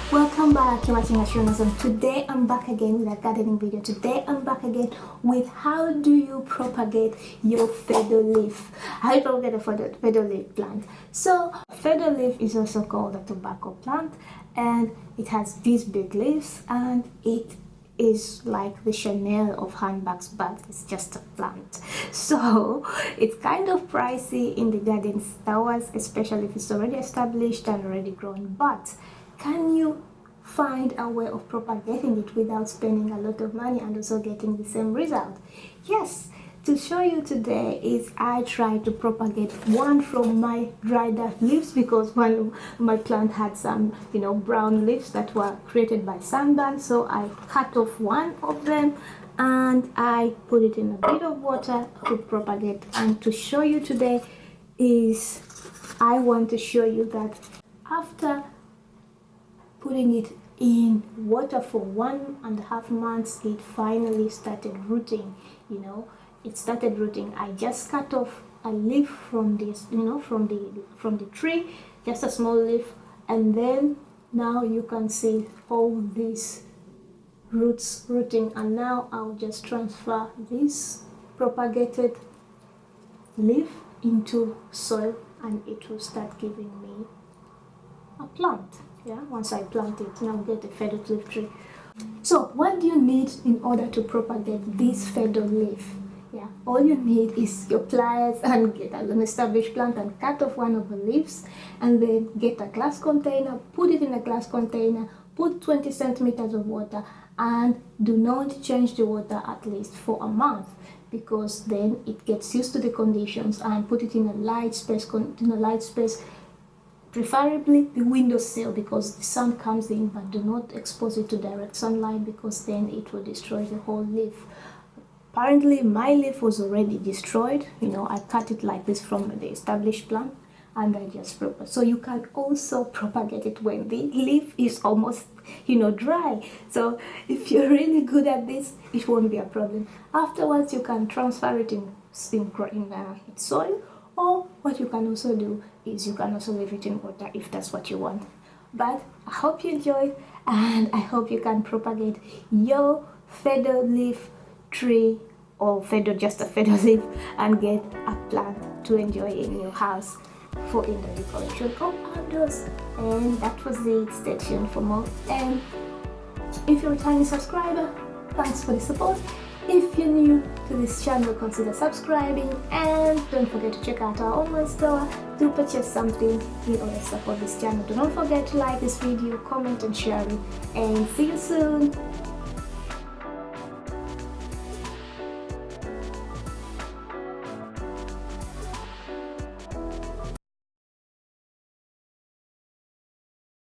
Welcome back to watching Ashonism. Today I'm back again with a gardening video. Today I'm back again with how do you propagate your fiddle leaf. How you propagate a fiddle leaf plant. So fiddle leaf is also called a tobacco plant, and it has these big leaves, and it is like the Chanel of handbags, but it's just a plant. So it's kind of pricey in the garden stores, especially if it's already established and already grown. But can you find a way of propagating it without spending a lot of money and also getting the same result? Yes. To show you today is I try to propagate one from my dried up leaves, because my plant had some brown leaves that were created by sunburn. So I cut off one of them and I put it in a bit of water to propagate. And to show you today is I want to show you that after putting it in water for 1.5 months, it finally started rooting. It started rooting. I just cut off a leaf from this, from the tree, just a small leaf, and then now you can see all these roots rooting. And now I'll just transfer this propagated leaf into soil, and it will start giving me a plant. Once I plant it, now get a fiddle leaf tree. So what do you need in order to propagate this fiddle leaf? All you need is your pliers and get an established plant and cut off one of the leaves, and then get a glass container, put it in a glass container, put 20 centimeters of water, and do not change the water at least for a month, because then it gets used to the conditions. And put it in a light space, preferably the windowsill, because the sun comes in, but do not expose it to direct sunlight, because then it will destroy the whole leaf. Apparently my leaf was already destroyed. I cut it like this from the established plant, and I just propagate. So you can also propagate it when the leaf is almost dry. So if you're really good at this, it won't be a problem. Afterwards you can transfer it in soil, or what you can also do is you can also leave it in water if that's what you want. But I hope you enjoyed, and I hope you can propagate your fiddle leaf tree, or just a fiddle leaf, and get a plant to enjoy in your house for indoor decoration or outdoors. And that was it. Stay tuned for more. And if you're a returning subscriber, thanks for the support. If you're new to this channel, consider subscribing, and don't forget to check out our online store to purchase something in order to support this channel. Do not forget to like this video, comment and share it, and see you soon.